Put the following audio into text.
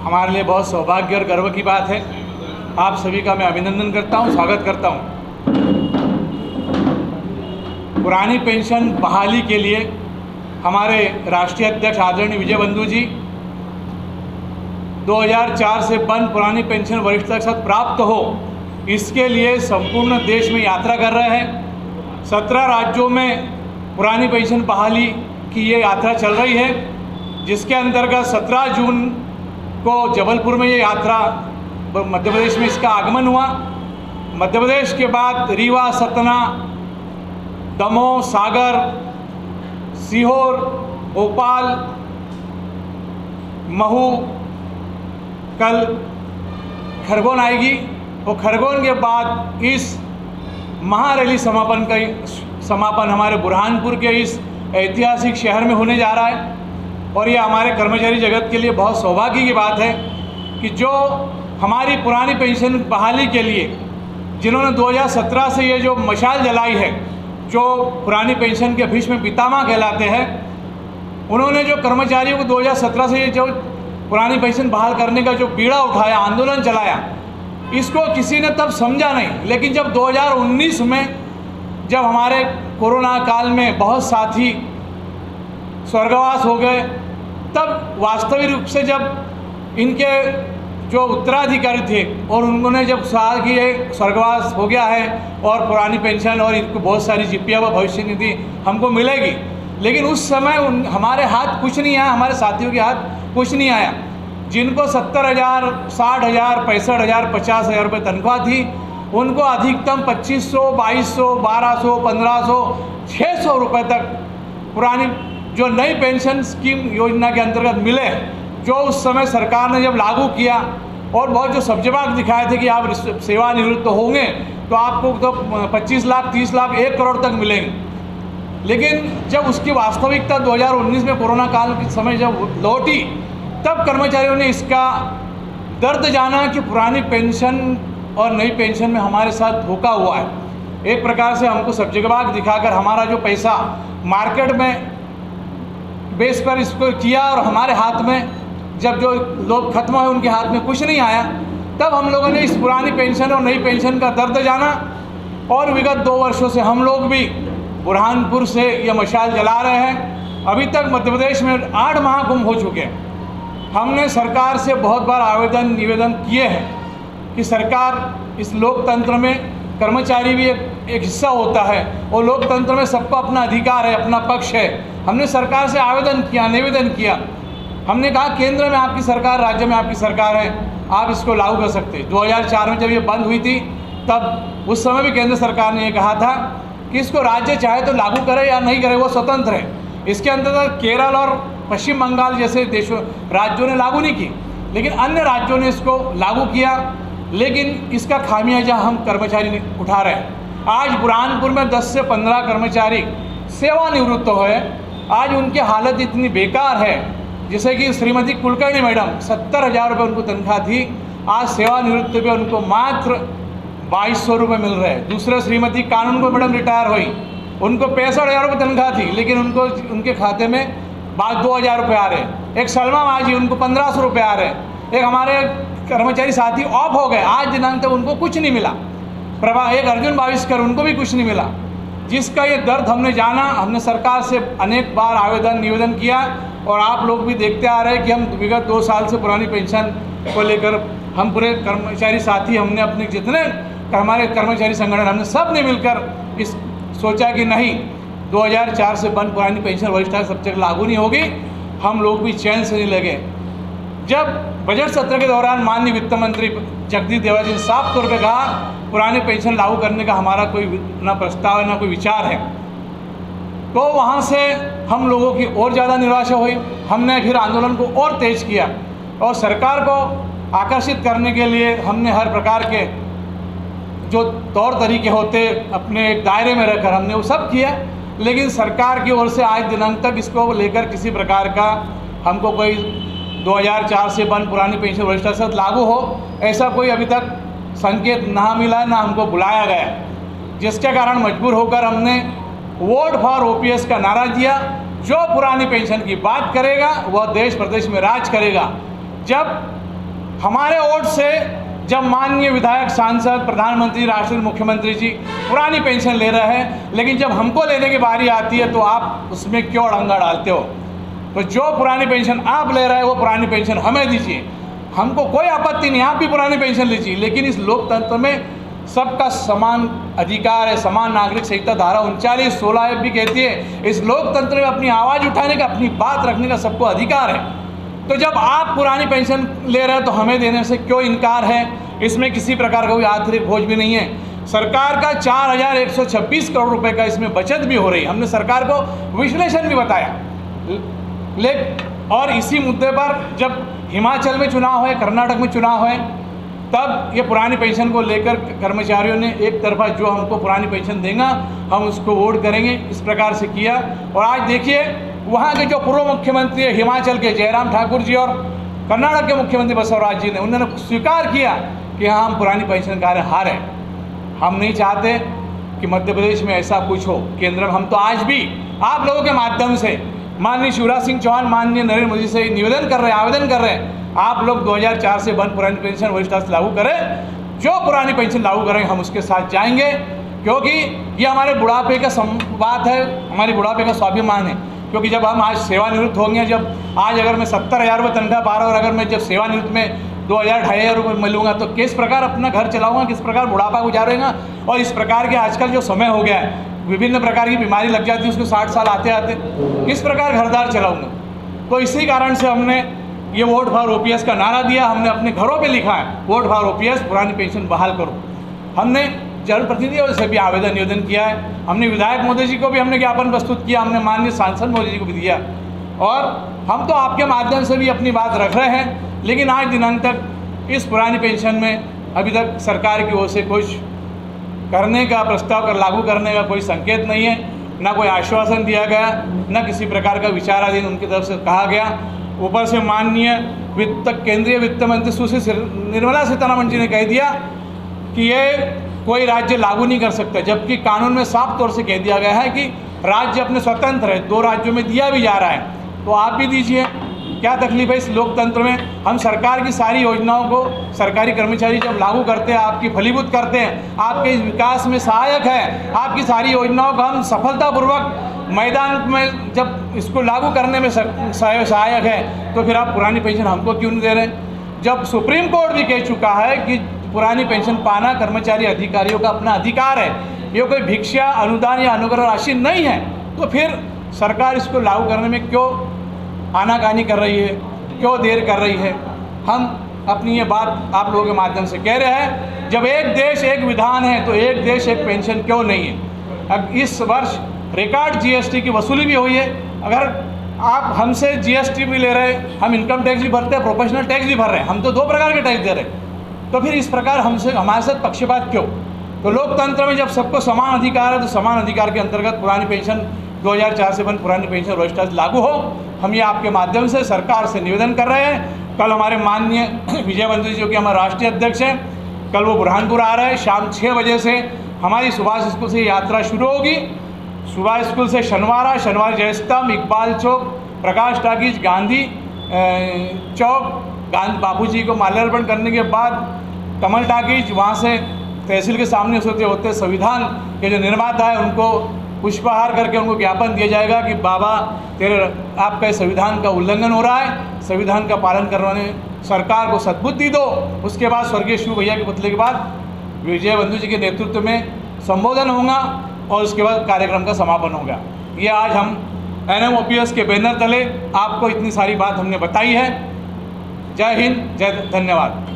हमारे लिए बहुत सौभाग्य और गर्व की बात है। आप सभी का मैं अभिनंदन करता हूं, स्वागत करता हूं। पुरानी पेंशन बहाली के लिए हमारे राष्ट्रीय अध्यक्ष आदरणीय विजय बंधु जी 2004 से बंद पुरानी पेंशन वरिष्ठता के साथ प्राप्त हो, इसके लिए संपूर्ण देश में यात्रा कर रहे हैं। 17 राज्यों में पुरानी पेंशन बहाली की ये यात्रा चल रही है, जिसके अंतर्गत 17 जून को जबलपुर में ये यात्रा मध्य प्रदेश में इसका आगमन हुआ। मध्य प्रदेश के बाद रीवा, सतना, दमोह, सागर, सीहोर, भोपाल, महू, कल खरगोन आएगी और खरगोन के बाद इस महारैली समापन हमारे बुरहानपुर के इस ऐतिहासिक शहर में होने जा रहा है। और ये हमारे कर्मचारी जगत के लिए बहुत सौभाग्य की बात है कि जो हमारी पुरानी पेंशन बहाली के लिए जिन्होंने 2017 से ये जो मशाल जलाई है, जो पुरानी पेंशन के भीष्म पितामह कहलाते हैं, उन्होंने जो कर्मचारियों को 2017 से ये जो पुरानी पेंशन बहाल करने का जो बीड़ा उठाया, आंदोलन चलाया, इसको किसी ने तब समझा नहीं। लेकिन जब 2019 में जब हमारे कोरोना काल में बहुत साथी स्वर्गवास हो गए, तब वास्तविक रूप से जब इनके जो उत्तराधिकारी थे और उन्होंने जब कहा कि ये स्वर्गवास हो गया है और पुरानी पेंशन और इनको बहुत सारी जीपीएफ व भविष्य निधि हमको मिलेगी, लेकिन उस समय हमारे हाथ कुछ नहीं आया, हमारे साथियों के हाथ कुछ नहीं आया। जिनको 70,000, 60,000, 65,000, 50,000 रुपये तनख्वाह थी, उनको अधिकतम 2,500, 2,200, 1,200, 1,500, 600 रुपये तक पुरानी जो नई पेंशन स्कीम योजना के अंतर्गत मिले, जो उस समय सरकार ने जब लागू किया और बहुत जो सब्जबाग दिखाए थे कि आप सेवानिवृत्त होंगे तो आपको तो 25 लाख, 30 लाख, 1 करोड़ तक मिलेंगे। लेकिन जब उसकी वास्तविकता 2019 में कोरोना काल के समय जब लौटी, तब कर्मचारियों ने इसका दर्द जाना कि पुरानी पेंशन और नई पेंशन में हमारे साथ धोखा हुआ है। एक प्रकार से हमको सब्जबाग दिखाकर हमारा जो पैसा मार्केट में बेस पर इसको किया और हमारे हाथ में जब जो लोग खत्म हुए उनके हाथ में कुछ नहीं आया, तब हम लोगों ने इस पुरानी पेंशन और नई पेंशन का दर्द जाना। और विगत 2 वर्षों से हम लोग भी बुरहानपुर से ये मशाल जला रहे हैं। अभी तक मध्य प्रदेश में 8 महाकुंभ हो चुके हैं। हमने सरकार से बहुत बार निवेदन किए हैं कि सरकार, इस लोकतंत्र में कर्मचारी भी एक हिस्सा होता है और लोकतंत्र में सबका अपना अधिकार है, अपना पक्ष है। हमने सरकार से आवेदन किया, निवेदन किया। हमने कहा केंद्र में आपकी सरकार, राज्य में आपकी सरकार है, आप इसको लागू कर सकते हैं। 2004 में जब ये बंद हुई थी, तब उस समय भी केंद्र सरकार ने ये कहा था कि इसको राज्य चाहे तो लागू करे या नहीं करे, वो स्वतंत्र है। इसके अंतर्गत केरल और पश्चिम बंगाल जैसे राज्यों ने लागू नहीं की, लेकिन अन्य राज्यों ने इसको लागू किया। लेकिन इसका खामियाजा हम कर्मचारी उठा रहे हैं। आज बुरहानपुर में 10 से 15 कर्मचारी सेवानिवृत्त हुए। आज उनकी हालत इतनी बेकार है, जैसे कि श्रीमती कुलकर्णी मैडम 70,000 रुपये उनको तनख्वाह थी, आज सेवानिवृत्त पे उनको मात्र 2,200 रुपये मिल रहे हैं। दूसरे श्रीमती कानूनगो मैडम रिटायर हुई, उनको 65,000 रुपये तनख्वाह थी, लेकिन उनको उनके खाते में 2,000 रुपये आ रहे हैं। एक सलमा माजी, उनको 1,500 रुपये आ रहे हैं। एक हमारे कर्मचारी साथी ऑफ हो गए, आज दिनांक तक उनको कुछ नहीं मिला। एक अर्जुन बाविस्कर, उनको भी कुछ नहीं मिला। जिसका ये दर्द हमने जाना, हमने सरकार से अनेक बार निवेदन किया और आप लोग भी देखते आ रहे हैं कि हम विगत 2 साल से पुरानी पेंशन को लेकर हम पूरे कर्मचारी साथी, हमने अपने जितने हमारे कर्मचारी संगठन, हमने सब ने मिलकर इस सोचा कि नहीं, 2004 से बंद पुरानी पेंशन वरिष्ठता सब तक लागू नहीं होगी। हम लोग भी चैन से नहीं लगे। जब बजट सत्र के दौरान माननीय वित्त मंत्री जगदीश देवड़ा जी ने साफ तौर पर कहा पुरानी पेंशन लागू करने का हमारा कोई ना प्रस्ताव है, ना कोई विचार है, तो वहाँ से हम लोगों की और ज़्यादा निराशा हुई। हमने फिर आंदोलन को और तेज किया और सरकार को आकर्षित करने के लिए हमने हर प्रकार के जो तौर तरीके होते अपने एक दायरे में रखकर हमने वो सब किया। लेकिन सरकार की ओर से आज दिनांक तक इसको लेकर किसी प्रकार का हमको कोई 2004 से बंद पुरानी पेंशन वरिष्ठता के साथ लागू हो, ऐसा कोई अभी तक संकेत ना मिला, ना हमको बुलाया गया, जिसके कारण मजबूर होकर हमने वोट फॉर ओपीएस का नारा दिया। जो पुरानी पेंशन की बात करेगा वह देश प्रदेश में राज करेगा। जब हमारे वोट से जब माननीय विधायक, सांसद, प्रधानमंत्री, राष्ट्रीय मुख्यमंत्री जी पुरानी पेंशन ले रहे हैं, लेकिन जब हमको लेने की बारी आती है तो आप उसमें क्यों अड़ंगा डालते हो? तो जो पुरानी पेंशन आप ले रहे हैं वो पुरानी पेंशन हमें दीजिए, हमको कोई आपत्ति नहीं, आप भी पुरानी पेंशन लीजिए। लेकिन इस लोकतंत्र में सबका समान अधिकार है। समान नागरिक संहिता धारा 39(16) भी कहती है इस लोकतंत्र में अपनी आवाज़ उठाने का, अपनी बात रखने का सबको अधिकार है। तो जब आप पुरानी पेंशन ले रहे हैं तो हमें देने से क्यों इनकार है? इसमें किसी प्रकार का कोई आर्थिक बोझ भी नहीं है। सरकार का 4126 करोड़ रुपए का इसमें बचत भी हो रही है। हमने सरकार को विश्लेषण भी बताया। और इसी मुद्दे पर जब हिमाचल में चुनाव है, कर्नाटक में चुनाव है, तब ये पुरानी पेंशन को लेकर कर्मचारियों ने एक तरफा जो हमको पुरानी पेंशन देगा हम उसको वोट करेंगे, इस प्रकार से किया। और आज देखिए वहाँ के जो पूर्व मुख्यमंत्री है हिमाचल के जयराम ठाकुर जी और कर्नाटक के मुख्यमंत्री बसवराज जी ने, उन्होंने स्वीकार किया कि हाँ हम पुरानी पेंशन कार्य हार है। हम नहीं चाहते कि मध्य प्रदेश में ऐसा कुछ हो। केंद्र में हम तो आज भी आप लोगों के माध्यम से माननीय शिवराज सिंह चौहान, माननीय नरेंद्र मोदी से निवेदन कर रहे हैं, आवेदन कर रहे हैं, आप लोग 2004 से बंद पुरानी पेंशन वरिष्ठ लागू करें। जो पुरानी पेंशन लागू करेंगे हम उसके साथ जाएंगे, क्योंकि ये हमारे बुढ़ापे का बात है, हमारी बुढ़ापे का स्वाभिमान है। क्योंकि जब हम आज सेवानिवृत्त होंगे, जब आज अगर मैं 70,000 रुपये तनख्वाह पा रहा हूँ और अगर मैं जब सेवानिवृत्त में 2,000-2,500 रुपये मिलूंगा तो किस प्रकार अपना घर चलाऊंगा, किस प्रकार बुढ़ापा गुजारूंगा। और इस प्रकार के आजकल जो समय हो गया है, विभिन्न प्रकार की बीमारी लग जाती है उसको 60 साल आते आते, किस प्रकार घरदार चलाऊंगा। तो इसी कारण से हमने ये वोट फॉर ओपीएस का नारा दिया। हमने अपने घरों पे लिखा है वोट फॉर ओपीएस, पुरानी पेंशन बहाल करो। हमने जनप्रतिनिधियों से भी आवेदन निवेदन किया है, हमने विधायक मोदी जी को भी हमने ज्ञापन प्रस्तुत किया, हमने माननीय सांसद मोदी जी को भी दिया। और हम तो आपके माध्यम से भी अपनी बात रख रहे हैं, लेकिन आज दिनांक तक इस पुरानी पेंशन में अभी तक सरकार की ओर से कुछ करने का प्रस्ताव कर लागू करने का कोई संकेत नहीं है, ना कोई आश्वासन दिया गया, ना किसी प्रकार का विचाराधीन उनकी तरफ से कहा गया। ऊपर से माननीय केंद्रीय वित्त मंत्री सुश्री निर्मला सीतारमण जी ने कह दिया कि ये कोई राज्य लागू नहीं कर सकता, जबकि कानून में साफ तौर से कह दिया गया है कि राज्य अपने स्वतंत्र है। 2 राज्यों में दिया भी जा रहा है, तो आप भी दीजिए, क्या तकलीफ है इस लोकतंत्र में। हम सरकार की सारी योजनाओं को सरकारी कर्मचारी जब लागू करते हैं, आपकी फलीभूत करते हैं, आपके विकास में सहायक है, आपकी सारी योजनाओं को हम सफलतापूर्वक मैदान में जब इसको लागू करने में सहायक है, तो फिर आप पुरानी पेंशन हमको क्यों नहीं दे रहे हैं? जब सुप्रीम कोर्ट भी कह चुका है कि पुरानी पेंशन पाना कर्मचारी अधिकारियों का अपना अधिकार है, ये कोई भिक्षा, अनुदान या अनुग्रह राशि नहीं है, तो फिर सरकार इसको लागू करने में क्यों आनाकानी कर रही है, क्यों देर कर रही है? हम अपनी ये बात आप लोगों के माध्यम से कह रहे हैं, जब एक देश एक विधान है तो एक देश एक पेंशन क्यों नहीं है? अब इस वर्ष रिकॉर्ड जीएसटी की वसूली भी हुई है। अगर आप हमसे जीएसटी भी ले रहे हैं, हम इनकम टैक्स भी भरते हैं, प्रोफेशनल टैक्स भी भर रहे हैं, हम तो 2 प्रकार के टैक्स दे रहे हैं, तो फिर इस प्रकार हमारे साथ पक्षपात क्यों? तो लोकतंत्र में जब सबको समान अधिकार है तो समान अधिकार के अंतर्गत पुरानी पेंशन 2004 से बंद पुरानी पेंशन वरिष्ठ लागू हो। हम ये आपके माध्यम से सरकार से निवेदन कर रहे हैं। कल हमारे माननीय विजय बंधु जी जो कि हमारे राष्ट्रीय अध्यक्ष हैं, कल वो बुरहानपुर आ रहे हैं। शाम 6 बजे से हमारी सुभाष स्कूल से यात्रा शुरू होगी। सुभाष स्कूल से शनिवार जयस्तंभ, इकबाल चौक, प्रकाश टाकीज, गांधी चौक, बापू जी को माल्यार्पण करने के बाद कमल टाकीज, वहाँ से तहसील के सामने होते संविधान के जो निर्माता है उनको पुष्पहार करके उनको ज्ञापन दिया जाएगा कि बाबा आपका संविधान का उल्लंघन हो रहा है, संविधान का पालन करवाने सरकार को सद्बुद्धि दो। उसके बाद स्वर्गीय शिव भैया के पुतले के बाद विजय बंधु जी के नेतृत्व में संबोधन होगा और उसके बाद कार्यक्रम का समापन होगा। ये आज हम NMOPS के बैनर तले आपको इतनी सारी बात हमने बताई है। जय हिंद, जय धन्यवाद।